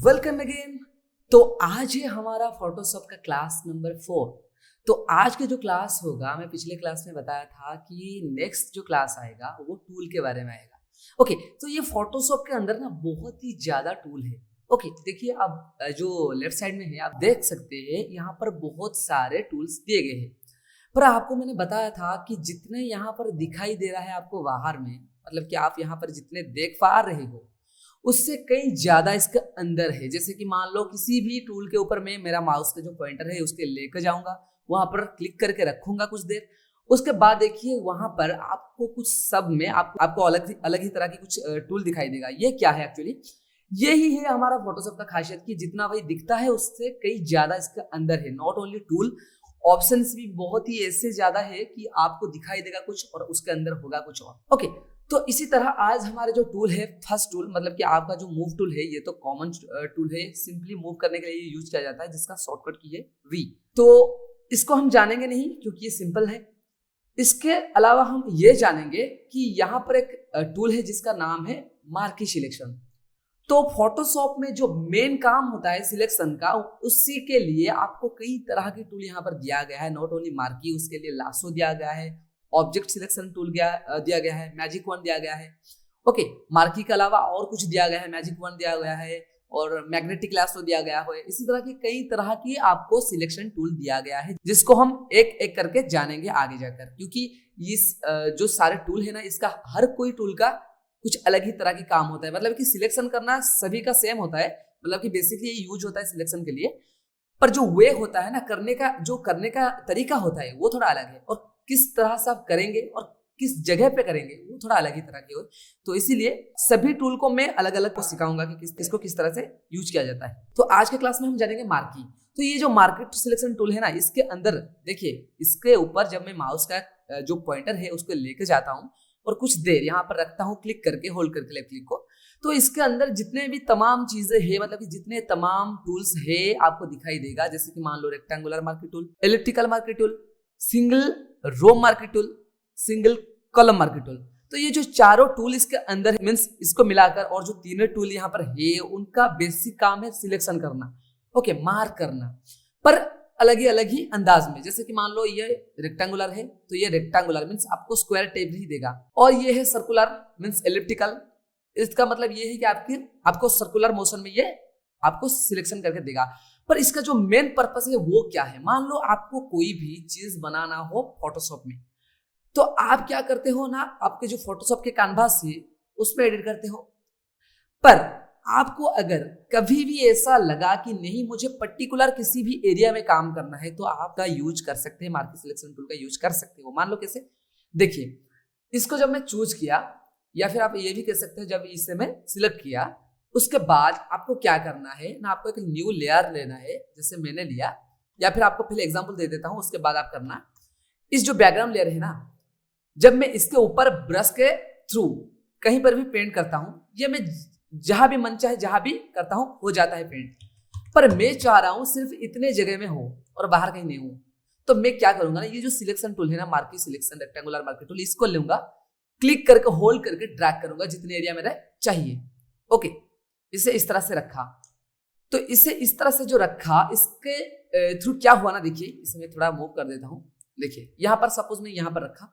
Welcome again. तो आज है हमारा फोटोशॉप का क्लास नंबर 4। तो आज के जो क्लास होगा, मैं पिछले क्लास में बताया था कि नेक्स्ट जो क्लास आएगा वो टूल के बारे में आएगा। ओके, तो ये फोटोशॉप के अंदर ना बहुत ही ज्यादा टूल है। ओके, देखिए आप जो लेफ्ट साइड में है आप देख सकते हैं यहाँ पर बहुत सारे टूल्स दिए गए हैं। पर आपको मैंने बताया था कि जितने यहाँ पर दिखाई दे रहा है आपको बाहर में, मतलब कि आप यहाँ पर जितने देख पा रहे हो उससे कहीं ज्यादा इसके अंदर है। जैसे कि मान लो किसी भी टूल के ऊपर मैं मेरा माउस का जो पॉइंटर है उसके लेकर जाऊंगा, वहां पर क्लिक करके रखूंगा कुछ देर, उसके बाद देखिए वहां पर आपको कुछ सब में आपको अलग ही तरह की कुछ टूल दिखाई देगा। ये क्या है एक्चुअली, यही है हमारा फोटोशॉप का खासियत कि जितना वही दिखता है उससे कई ज्यादा इसके अंदर है। नॉट ओनली टूल, ऑप्शंस भी बहुत ही ऐसे ज्यादा है कि आपको दिखाई देगा कुछ और उसके अंदर होगा कुछ और। ओके, तो इसी तरह आज हमारे जो टूल है, फर्स्ट टूल मतलब कि आपका जो मूव टूल है, ये तो कॉमन टूल है, सिंपली मूव करने के लिए यूज किया जाता है, जिसका शॉर्टकट की है वी। तो इसको हम जानेंगे नहीं क्योंकि ये सिंपल है। इसके अलावा हम ये जानेंगे कि यहाँ पर एक टूल है जिसका नाम है मार्की सिलेक्शन। तो फोटोशॉप में जो मेन काम होता है सिलेक्शन का, उसी के लिए आपको कई तरह की टूल यहाँ पर दिया गया है। नॉट ओनली मार्की, उसके लिए लासो दिया गया है, ऑब्जेक्ट सिलेक्शन टूल दिया गया है, मैजिक वन दिया गया है। ओके, मार्की के अलावा और कुछ दिया गया है, मैजिक वन दिया गया है और मैग्नेटिक लासो दिया गया है। इसी तरह की कई तरह की आपको सिलेक्शन टूल दिया गया है, जिसको हम एक एक करके जानेंगे आगे जाकर। क्योंकि इस जो सारे टूल है ना, इसका हर कोई टूल का कुछ अलग ही तरह की काम होता है। मतलब कि सिलेक्शन करना सभी का सेम होता है, मतलब कि बेसिकली ये यूज होता है सिलेक्शन के लिए, पर जो वे होता है ना करने का तरीका होता है वो थोड़ा अलग है, और किस तरह से आप करेंगे और किस जगह पे करेंगे वो थोड़ा अलग ही तरह की हो। तो इसीलिए सभी टूल को मैं अलग अलग को सिखाऊंगा कि किसको किस तरह से यूज किया जाता है। तो आज के क्लास में हम जानेंगे मार्की। तो ये जो मार्केट सिलेक्शन टूल है ना, इसके अंदर देखिए, इसके ऊपर जब मैं माउस का जो पॉइंटर है उसको लेके जाता हूँ और कुछ देर यहाँ पर रखता हूँ क्लिक करके, होल्ड करके लेफ्ट क्लिक को, तो इसके अंदर जितने भी तमाम चीजें हैं, मतलब कि जितने तमाम टूल्स है आपको दिखाई देगा। जैसे कि मान लो rectangular marquee tool, elliptical marquee tool, single row marquee tool, single column marquee tool. तो ये जो चारों टूल इसके अंदर है, मींस इसको मिलाकर, और जो तीनों टूल यहाँ पर है उनका बेसिक काम है सिलेक्शन करना, ओके, मार्क करना, पर अलग ही अंदाज में। जैसे कि मान लो ये रेक्टेंगुलर है तो ये रेक्टेंगुलर मींस आपको स्क्वायर टाइप ही देगा, और ये है सर्कुलर मींस एलिप्टिकल, इसका मतलब ये है कि आपको सर्कुलर मोशन में ये आपको सिलेक्शन करके देगा। पर इसका जो मेन पर्पस है वो क्या है, मान लो आपको कोई भी चीज बनाना हो फोटोशॉप में, तो आप क्या करते हो ना, आपके जो फोटोशॉप के कैनवास है उसमें एडिट करते हो। पर आपको अगर कभी भी ऐसा लगा कि नहीं मुझे पर्टिकुलर किसी भी एरिया में काम करना है, तो आपका यूज कर सकते हैं, मार्की सिलेक्शन टूल का यूज कर सकते हो। मान लो कैसे, देखिए इसको जब मैं चूज किया, या फिर आप ये भी कह सकते हो जब इसे मैं सिलेक्ट किया, उसके बाद आपको क्या करना है ना, आपको एक न्यू लेयर लेना है, जैसे मैंने लिया, या फिर आपको पहले एग्जांपल दे देता हूं उसके बाद आप करना। इस जो बैकग्राउंड लेयर है ना, जब मैं इसके ऊपर ब्रश के थ्रू कहीं पर भी पेंट करता हूं, ये मैं जहां भी मन चाहे जहां भी करता हूं हो जाता है पेंट, पर मैं चाह रहा हूं सिर्फ इतने जगह में हो और बाहर कहीं नहीं हूं। तो मैं क्या करूंगा ना, ये जो सिलेक्शन टूल है ना, marquee selection rectangular marquee tool, इसको लूंगा, क्लिक करके होल्ड करके ड्रैग करूंगा जितने एरिया मेरा चाहिए। ओके, इसे इस तरह से रखा, तो इसे इस तरह से जो रखा, इसके थ्रू क्या हुआ ना, देखिए इसे मैं थोड़ा मूव कर देता हूं। देखिए यहाँ पर सपोज मैं यहाँ पर रखा,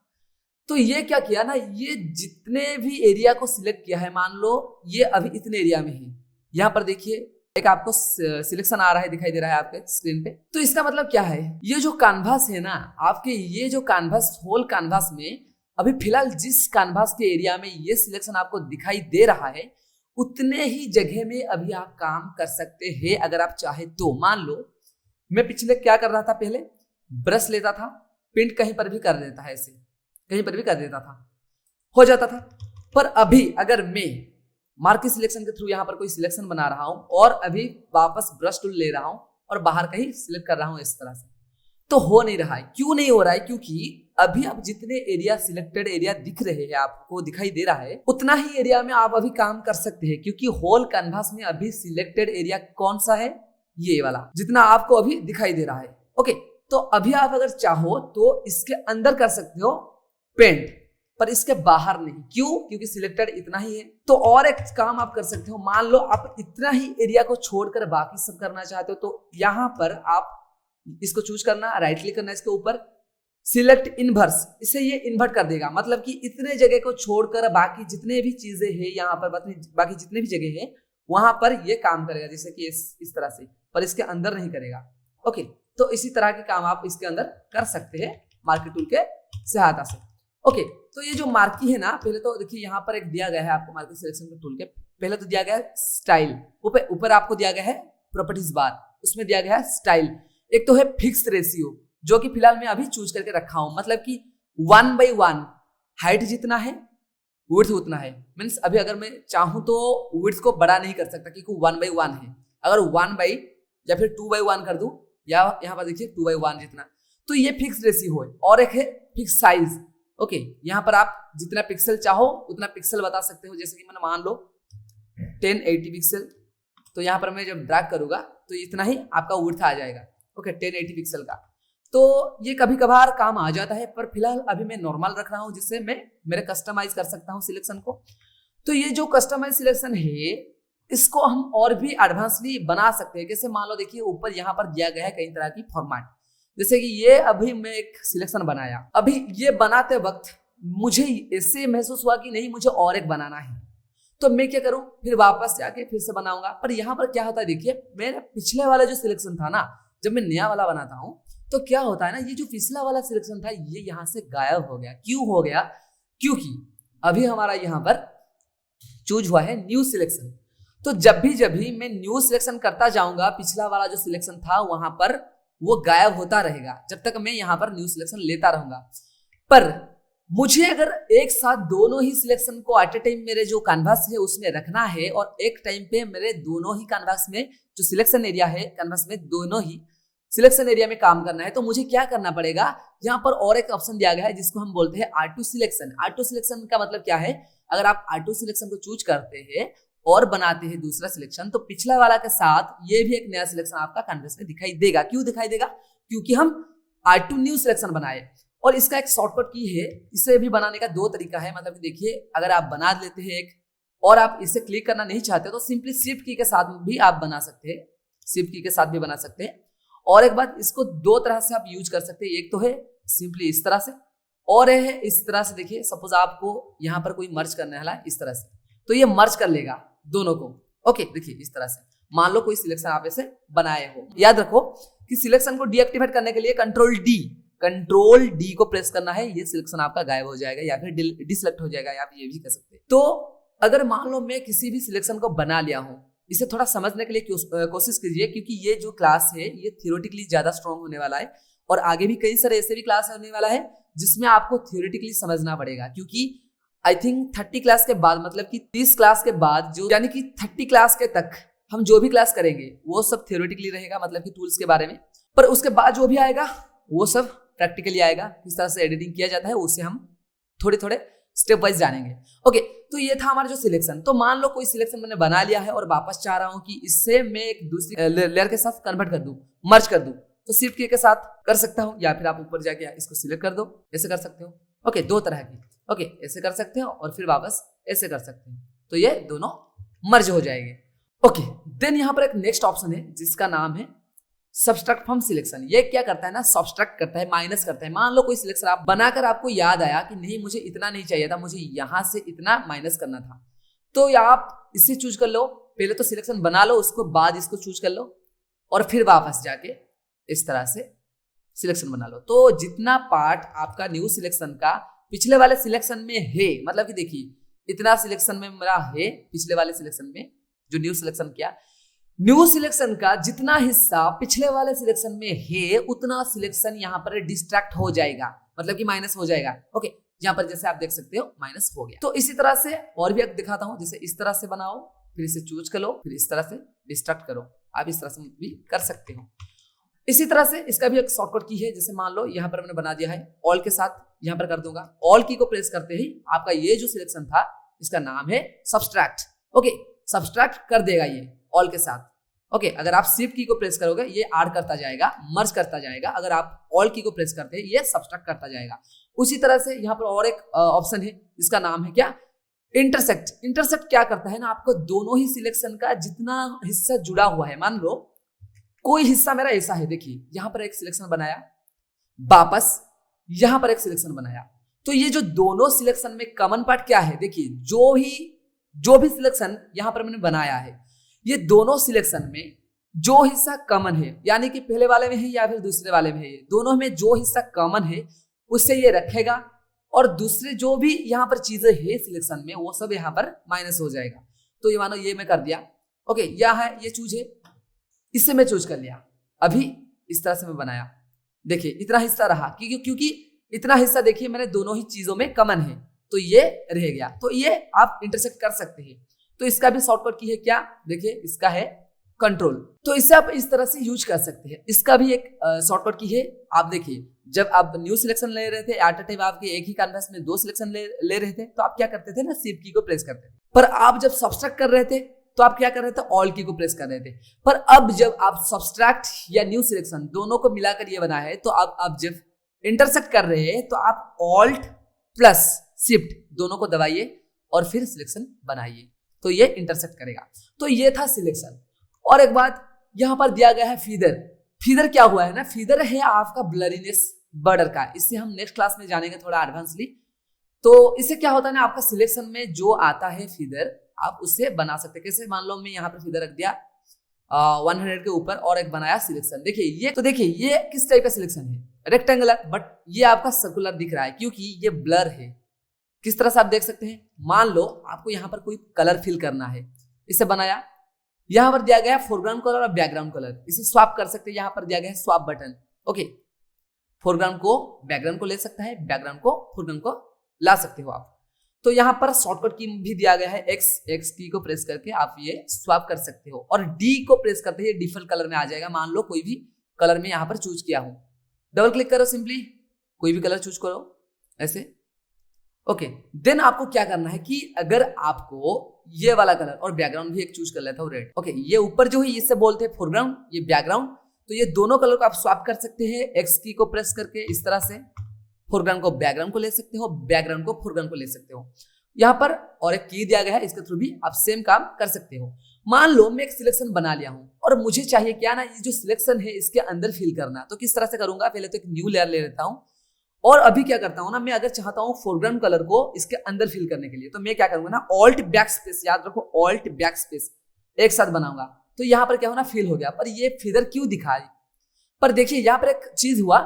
तो ये क्या किया ना, ये जितने भी एरिया को सिलेक्ट किया है, मान लो ये अभी इतने एरिया में है, यहाँ पर देखिए एक आपको सिलेक्शन आ रहा है, दिखाई दे रहा है आपके स्क्रीन पे। तो इसका मतलब क्या है, ये जो कैनवास है ना आपके, ये जो कैनवास, होल कैनवास में अभी फिलहाल जिस कैनवास के एरिया में ये सिलेक्शन आपको दिखाई दे रहा है, उतने ही जगह में अभी आप काम कर सकते हैं अगर आप चाहे तो। मान लो मैं पिछले क्या कर रहा था, पहले ब्रश लेता था, पेंट कहीं पर भी कर देता है, ऐसे कहीं पर भी कर देता था, हो जाता था। पर अभी अगर मैं मार्की सिलेक्शन के थ्रू यहाँ पर कोई सिलेक्शन बना रहा हूं और अभी वापस ब्रश टूल ले रहा हूं और बाहर कहीं सिलेक्ट कर रहा हूं इस तरह से, तो हो नहीं रहा है। क्यों नहीं हो रहा है, क्योंकि अभी आप जितने एरिया सिलेक्टेड एरिया दिख रहे हैं, आपको दिखाई दे रहा है, उतना ही एरिया में आप अभी काम कर सकते हैं, क्योंकि होल कैनवास में अभी सिलेक्टेड एरिया कौन सा है, ये वाला, जितना आपको अभी दिखाई दे रहा है। ओके, तो अभी आप अगर चाहो तो इसके अंदर कर सकते हो पेंट, पर इसके बाहर नहीं। क्यों? क्योंकि सिलेक्टेड इतना ही है। तो और एक काम आप कर सकते हो, मान लो आप इतना ही एरिया को छोड़कर बाकी सब करना चाहते हो, तो यहां पर आप इसको चूज करना, राइट क्लिक करना इसके ऊपर, सिलेक्ट इनवर्स, इसे ये इन्वर्ट कर देगा। मतलब कि इतने जगह को छोड़कर बाकी जितने भी चीजें हैं यहाँ पर, बाकी जितने भी जगह है वहां पर ये काम करेगा, जैसे कि इस तरह से, पर इसके अंदर नहीं करेगा। ओके, तो इसी तरह के काम आप इसके अंदर कर सकते हैं मार्की टूल के सहायता से। ओके, तो ये जो मार्की है ना, पहले तो देखिए यहाँ पर एक दिया गया है आपको मार्की सिलेक्शन के टूल के, पहले तो दिया गया है स्टाइल, ऊपर आपको दिया गया है प्रॉपर्टीज बार, उसमें दिया गया है स्टाइल। एक तो है फिक्स रेशियो, जो कि फिलहाल मैं अभी चूज करके रखा हूं, मतलब कि 1/1 हाइट जितना है विड्थ उतना है। मीन्स अभी अगर मैं चाहूं तो विड्थ को बड़ा नहीं कर सकता क्योंकि 1/1 है। अगर 1 या फिर 2/1 कर दूं, या यहाँ पर देखिए 2/1 जितना, तो ये फिक्स रेशियो है। और एक है फिक्स साइज। ओके, यहाँ पर आप जितना पिक्सल चाहो उतना पिक्सल बता सकते हो, जैसे कि मैंने मान लो 1080 पिक्सल, तो यहाँ पर मैं जब ड्रैग करूंगा तो इतना ही आपका विड्थ आ जाएगा। ओके, 1080 पिक्सल का। तो ये कभी कभार काम आ जाता है, पर फिलहाल अभी मैं नॉर्मल रख रहा हूं, जिससे मैं मेरे कस्टमाइज कर सकता हूं सिलेक्शन को। तो ये जो कस्टमाइज सिलेक्शन है, इसको हम और भी एडवांसली बना सकते हैं। कैसे? मान लो देखिए ऊपर यहाँ पर दिया गया है कई तरह की फॉर्मेट, जैसे कि ये अभी मैं एक सिलेक्शन बनाया, अभी ये बनाते वक्त मुझे ऐसे महसूस हुआ कि नहीं, मुझे और एक बनाना है, तो मैं क्या करूं, फिर वापस जाके फिर से बनाऊंगा। पर यहाँ पर क्या होता है, देखिए मेरा पिछले वाला जो सिलेक्शन था ना, जब मैं नया वाला बनाता हूं तो क्या होता है ना, ये जो पिछला वाला सिलेक्शन था ये यहाँ से गायब हो गया। क्यों हो गया? क्योंकि अभी हमारा यहाँ पर चूज हुआ है न्यू सिलेक्शन। तो जब भी मैं न्यू सिलेक्शन करता जाऊंगा, पिछला वाला जो सिलेक्शन था वहां पर वो गायब होता रहेगा, जब तक मैं यहाँ पर न्यू सिलेक्शन लेता रहूंगा। पर मुझे अगर एक साथ दोनों ही सिलेक्शन को एट ए टाइम मेरे जो कैनवास है उसमें रखना है, और एक टाइम पे मेरे दोनों ही कैनवास में जो सिलेक्शन एरिया है, कैनवास में दोनों ही सिलेक्शन एरिया में काम करना है, तो मुझे क्या करना पड़ेगा, यहाँ पर और एक ऑप्शन दिया गया है जिसको हम बोलते हैं R2 सिलेक्शन। R2 सिलेक्शन का मतलब क्या है? अगर आप R2 सिलेक्शन को चूज करते हैं और बनाते हैं दूसरा सिलेक्शन, तो पिछला वाला के साथ ये भी एक नया सिलेक्शन आपका कैनवास में दिखाई देगा। क्यों दिखाई देगा? क्योंकि हम R2 न्यू सिलेक्शन बनाए। और इसका एक शॉर्टकट की है, इसे भी बनाने का 2 तरीका है। मतलब देखिए, अगर आप बना लेते हैं एक और आप इसे क्लिक करना नहीं चाहते तो सिंपली शिफ्ट की के साथ भी आप बना सकते हैं, शिफ्ट की के साथ भी बना सकते हैं। और एक बात, इसको 2 तरह से आप यूज कर सकते हैं। एक तो है सिंपली इस तरह से, और है इस तरह से। देखिए सपोज आपको यहाँ पर कोई मर्ज करने वाला है इस तरह से, तो ये मर्ज कर लेगा दोनों को। ओके, देखिए इस तरह से मान लो कोई सिलेक्शन आप ऐसे बनाए हो। याद रखो कि सिलेक्शन को डीएक्टिवेट करने के लिए कंट्रोल डी को प्रेस करना है, ये सिलेक्शन आपका गायब हो जाएगा या फिर डिसलेक्ट हो जाएगा, आप ये भी कह सकते हैं। तो अगर मान लो मैं किसी भी सिलेक्शन को बना लिया हूं, इसे थोड़ा समझने के लिए कोशिश कीजिए, क्योंकि ये जो क्लास है ये थियोरेटिकली ज्यादा स्ट्रांग होने वाला है, और आगे भी कई सारे ऐसे भी क्लास होने वाला है जिसमें आपको थियोरेटिकली समझना पड़ेगा। क्योंकि आई थिंक 30 क्लास के बाद, मतलब कि 30 क्लास के बाद, जो यानी कि 30 क्लास के तक हम जो भी क्लास करेंगे वो सब थियोरेटिकली रहेगा, मतलब कि टूल्स के बारे में। पर उसके बाद जो भी आएगा वो सब प्रैक्टिकली आएगा, किस तरह से एडिटिंग किया जाता है उसे हम थोड़े स्टेप वाइज जानेंगे। ओके, तो ये था हमारा जो सिलेक्शन। तो मान लो कोई सिलेक्शन मैंने बना लिया है और वापस चाह रहा हूं कि इससे मैं एक दूसरी लेयर के साथ कन्वर्ट कर दूं, मर्ज कर दूं, तो शिफ्ट की के साथ कर सकता हूं, या फिर आप ऊपर जाके इसको सिलेक्ट कर दो, ऐसे कर सकते हो। ओके, 2 तरह की। ओके, ऐसे कर सकते हो और फिर वापस ऐसे कर सकते हो, तो ये दोनों मर्ज हो जाएंगे। ओके, देन यहाँ पर एक नेक्स्ट ऑप्शन है जिसका नाम है सब्सट्रैक्ट फ्रॉम सिलेक्शन। ये क्या करता है ना, सब्सट्रैक्ट करता है, माइनस करता है। मान लो कोई सिलेक्शन आप बनाकर आपको याद आया कि नहीं मुझे इतना नहीं चाहिए था, मुझे यहां से इतना माइनस करना था, तो आप इसे चूज कर लो। पहले तो सिलेक्शन बना लो, उसको बाद इसको चूज कर लो, और फिर वापस जाके इस तरह से सिलेक्शन बना लो। तो जितना पार्ट आपका न्यू सिलेक्शन का पिछले वाले सिलेक्शन में है, मतलब कि देखिए इतना सिलेक्शन में मेरा है, पिछले वाले सिलेक्शन में जो न्यू सिलेक्शन किया, न्यू सिलेक्शन का जितना हिस्सा पिछले वाले सिलेक्शन में है उतना सिलेक्शन यहाँ पर डिस्ट्रैक्ट हो जाएगा, मतलब कि माइनस हो जाएगा। ओके, यहाँ पर जैसे आप देख सकते हो माइनस हो गया। तो इसी तरह से और भी दिखाता हूं, जैसे इस तरह से बनाओ, फिर इसे चूज करो, फिर इस तरह से डिस्ट्रैक्ट करो, आप इस तरह से भी कर सकते हो। इसी तरह से इसका भी एक शॉर्टकट की है, जैसे मान लो यहाँ पर मैंने बना दिया है, ऑल के साथ यहाँ पर कर दूंगा, ऑल की को प्रेस करते ही आपका ये जो सिलेक्शन था इसका नाम है सब्सट्रैक्ट। ओके, सब्सट्रैक्ट कर देगा ये ऑल के साथ। ओके, अगर आप शिफ्ट की को प्रेस करोगे ये ऐड करता जाएगा, मर्ज करता जाएगा। अगर आप ऑल्ट की को प्रेस करते हैं ये सब्सट्रैक्ट करता जाएगा। उसी तरह से यहाँ पर और एक ऑप्शन है जिसका नाम है क्या, इंटरसेक्ट। इंटरसेक्ट क्या करता है ना, आपको दोनों ही सिलेक्शन का जितना हिस्सा जुड़ा हुआ है, मान लो कोई हिस्सा मेरा ऐसा है, देखिए यहाँ पर एक सिलेक्शन बनाया, वापस यहाँ पर एक सिलेक्शन बनाया, तो ये जो दोनों सिलेक्शन में कॉमन पार्ट क्या है, देखिए जो भी सिलेक्शन यहाँ पर मैंने बनाया है, ये दोनों सिलेक्शन में जो हिस्सा कॉमन है, यानी कि पहले वाले में है या फिर दूसरे वाले में है, दोनों में जो हिस्सा कॉमन है उससे ये रखेगा, और दूसरे जो भी यहाँ पर चीजें है सिलेक्शन में वो सब यहाँ पर माइनस हो जाएगा। तो ये मानो ये मैं कर दिया, ओके, यह है ये चूज है, इससे मैं चूज कर लिया। अभी इस तरह से मैं बनाया, देखिए इतना हिस्सा रहा, क्योंकि इतना हिस्सा देखिए मैंने दोनों ही चीजों में कॉमन है, तो ये रह गया। तो ये आप इंटरसेक्ट कर सकते हैं। तो इसका भी शॉर्टकट की है क्या, देखिए इसका है कंट्रोल। तो इसे आप इस तरह से यूज कर सकते हैं। इसका भी एक शॉर्टकट की है, आप देखिए जब आप न्यू सिलेक्शन ले रहे थे, एट अ टाइम आपके एक ही कैनवास में 2 सिलेक्शन ले रहे थे, तो आप क्या करते थे ना, शिफ्ट की को प्रेस करते थे। पर आप जब सब्सट्रैक्ट कर रहे थे तो आप क्या कर रहे थे, ऑल्ट की को प्रेस कर रहे थे। पर अब जब आप सब्सट्रैक्ट या न्यू सिलेक्शन दोनों को मिलाकर ये बना है, तो अब आप जब इंटरसेक्ट कर रहे हैं तो आप ऑल्ट प्लस शिफ्ट दोनों को दबाइए और फिर सिलेक्शन बनाइए, तो ये इंटरसेक्ट करेगा। तो ये था सिलेक्शन। और एक बात यहां पर दिया गया है फीदर। फीदर क्या हुआ है ना, फीदर है आपका ब्लरीनेस बॉर्डर का। इससे हम नेक्स्ट क्लास में जानेंगे थोड़ा एडवांसली। तो इससे क्या होता है ना, आपका सिलेक्शन में जो आता है फीदर आप उससे बना सकते हैं। कैसे, मान लो मैं यहाँ पर फीदर रख दिया 100 के ऊपर और एक बनाया सिलेक्शन। देखिए ये, तो देखिए ये किस टाइप का सिलेक्शन है, रेक्टेंगुलर, बट ये आपका सर्कुलर दिख रहा है क्योंकि ये ब्लर है। किस तरह से आप देख सकते हैं, मान लो आपको यहाँ पर कोई कलर फिल करना है, इसे बनाया, यहाँ पर दिया गया है फोरग्राउंड कलर और बैकग्राउंड कलर, इसे स्वैप कर सकते हैं। यहाँ पर दिया गया है स्वैप बटन, ओके, फोरग्राउंड को बैकग्राउंड को ले सकता है, बैकग्राउंड को फोरग्राउंड को ला सकते हो आप। तो यहाँ पर शॉर्टकट की भी दिया गया है, एक्स की को प्रेस करके आप ये स्वैप कर सकते हो, और डी को प्रेस करते हैं डिफॉल्ट कलर में आ जाएगा। मान लो कोई भी कलर में यहाँ पर चूज किया हूं, डबल क्लिक करो, सिंपली कोई भी कलर चूज करो ऐसे, ओके। देन आपको क्या करना है कि अगर आपको ये वाला कलर और बैकग्राउंड भी एक चूज कर लेता हूँ, रेड, ओके, ये ऊपर जो है इससे बोलते हैं फोरग्राउंड, ये बैकग्राउंड, तो ये दोनों कलर को आप स्वैप कर सकते हैं एक्स की को प्रेस करके इस तरह से। फोरग्राउंड को बैकग्राउंड को ले सकते हो, बैकग्राउंड को फोरग्राउंड को ले सकते हो यहाँ पर, और एक की दिया गया है, इसके थ्रू भी आप सेम काम कर सकते हो। मान लो मैं एक सिलेक्शन बना लिया हूं और मुझे चाहिए क्या ना, ये जो सिलेक्शन है इसके अंदर फिल करना, तो किस तरह से करूंगा, पहले तो एक न्यू लेयर ले लेता हूं, और अभी क्या करता हूं ना, मैं अगर चाहता हूं फोरग्राउंड कलर को इसके अंदर फिल करने के लिए, तो मैं क्या करूंगा ना, ऑल्ट बैक स्पेस, याद रखो ऑल्ट बैक स्पेस एक साथ बनाऊंगा, तो यहाँ पर क्या होना, फिल हो गया। पर ये फिगर क्यों दिखाई, पर देखिए यहाँ पर एक चीज हुआ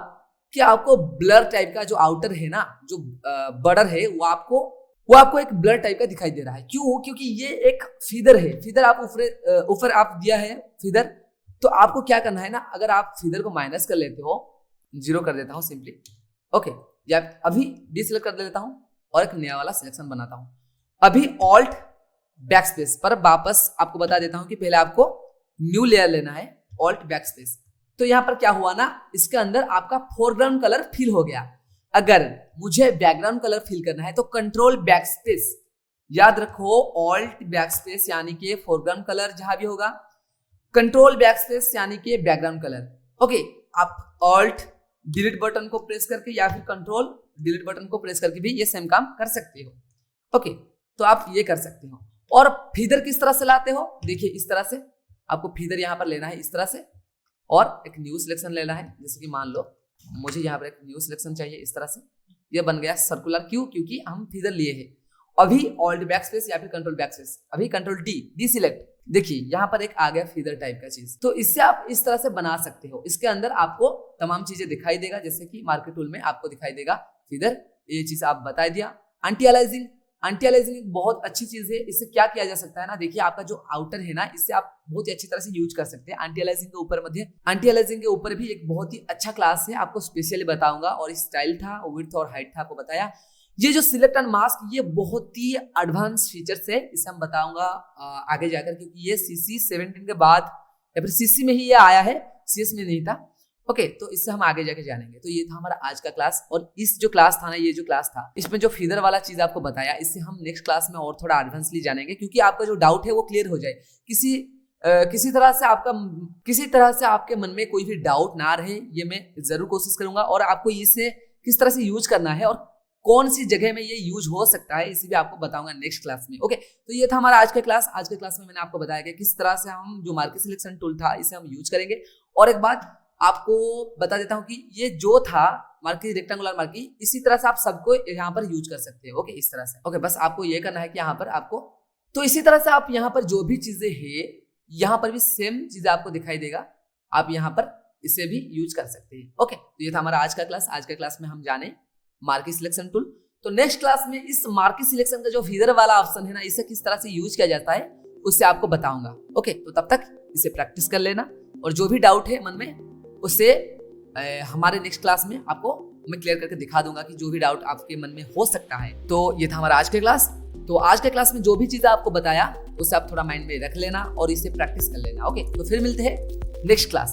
कि आपको ब्लर टाइप का जो आउटर है ना, जो बॉर्डर है वो आपको एक ब्लर टाइप का दिखाई दे रहा है। क्यों, क्योंकि ये एक फीदर है, फीदर आप ऊपर आप दिया है फीदर, तो आपको क्या करना है ना, अगर आप फीदर को माइनस कर लेते हो, 0 कर देता हूं सिंपली, ओके, या अभी डिसेलेक्ट कर देता हूं और एक नया वाला सिलेक्शन बनाता हूं। अभी ऑल्ट बैक स्पेस पर वापस आपको बता देता हूं कि पहले आपको न्यू लेयर लेना है, ऑल्ट बैक स्पेस। तो यहां पर क्या हुआ ना, इसके अंदर आपका फोरग्राउंड कलर फिल हो गया। अगर मुझे बैकग्राउंड कलर फिल करना है तो कंट्रोल बैक स्पेस, याद रखो ऑल्ट बैक स्पेस यानी कि फोरग्राउंड कलर जहां भी होगा, कंट्रोल बैक स्पेस यानी कि बैकग्राउंड कलर, ओके। आप ऑल्ट डिलीट बटन को प्रेस करके या फिर कंट्रोल डिलीट बटन को प्रेस करके भी ये सेम काम कर सकते हो, ओके। तो आप ये कर सकते हो। और फीदर किस तरह से लाते हो, देखिए इस तरह से आपको फीदर यहाँ पर लेना है इस तरह से, और एक न्यू सिलेक्शन लेना है, जैसे कि मान लो मुझे यहाँ पर एक न्यू सिलेक्शन चाहिए इस तरह से, ये बन गया सर्कुलर। क्यों, क्योंकि हम फीदर लिए हैं। अभी ऑल्ट बैक स्पेस या फिर कंट्रोल बैक स्पेस, अभी कंट्रोल डी सिलेक्ट, देखिए यहाँ पर एक आ गया फीदर टाइप का चीज। तो इससे आप इस तरह से बना सकते हो। इसके अंदर आपको तमाम चीजें दिखाई देगा, जैसे कि मार्केट टूल में आपको दिखाई देगा फीदर, ये चीज आप बता दिया। एंटी अलाइजिंग, एंटी अलाइजिंग एक बहुत अच्छी चीज है। इससे क्या किया जा सकता है ना, देखिए आपका जो आउटर है ना, इससे आप बहुत ही अच्छी तरह से यूज कर सकते हैं। एंटी अलाइजिंग के ऊपर एंटी अलाइजिंग के ऊपर भी एक बहुत ही अच्छा क्लास है, आपको स्पेशली बताऊंगा। और स्टाइल था, विड्थ और हाइट था, आपको बताया। ये जो सिलेक्ट एंड मास्क, ये बहुत ही एडवांस फीचर्स है, इसे हम बताऊंगा आगे जाकर, क्योंकि ये CC 17 के बाद या फिर CC में ही ये आया है, CS में नहीं था, ओके। तो इससे हम आगे जाके जानेंगे। तो ये था हमारा आज का क्लास। और इस जो क्लास था ना, ये जो क्लास था, इसमें जो फीदर वाला चीज आपको बताया, इससे हम नेक्स्ट क्लास में और थोड़ा एडवांसली जानेंगे, क्योंकि आपका जो डाउट है वो क्लियर हो जाए। किसी किसी तरह से आपके मन में कोई भी डाउट ना रहे, ये मैं जरूर कोशिश करूंगा। और आपको इसे किस तरह से यूज करना है और कौन सी जगह में ये यूज हो सकता है, इसे भी आपको बताऊंगा नेक्स्ट क्लास में। ओके, तो ये था हमारा आज का क्लास। आज के क्लास में मैंने आपको बताया कि किस तरह से हम जो मार्केट सिलेक्शन टूल था इसे हम यूज करेंगे। और एक बात आपको बता देता हूं कि ये जो था मार्की, रेक्टेंगुलर मार्की, इसी तरह से आप सबको यहाँ पर यूज कर सकते हैं। ओके, इस तरह से। ओके, बस आपको ये करना है कि यहाँ पर आपको, तो इसी तरह से आप यहाँ पर जो भी चीजें हैं, यहाँ पर भी सेम चीजें आपको दिखाई देगा, आप यहाँ पर इसे भी यूज कर सकते हैं। ओके, तो ये था हमारा आज का क्लास। आज के क्लास में हम जाने मार्केट सिलेक्शन टूल। तो नेक्स्ट क्लास में इस मार्केट सिलेक्शन का जो फीडर वाला ऑप्शन है ना, इसे किस तरह से यूज किया जाता है उससे आपको बताऊंगा। ओके, तो तब तक इसे प्रैक्टिस कर लेना और जो भी डाउट है मन में उससे हमारे नेक्स्ट क्लास में आपको मैं क्लियर करके दिखा दूंगा कि जो भी डाउट आपके मन में हो सकता है। तो ये था हमारा आज के क्लास। तो आज के क्लास में जो भी चीजें आपको बताया उससे आप थोड़ा माइंड में रख लेना और इसे प्रैक्टिस कर लेना। ओके, तो फिर मिलते हैं नेक्स्ट क्लास।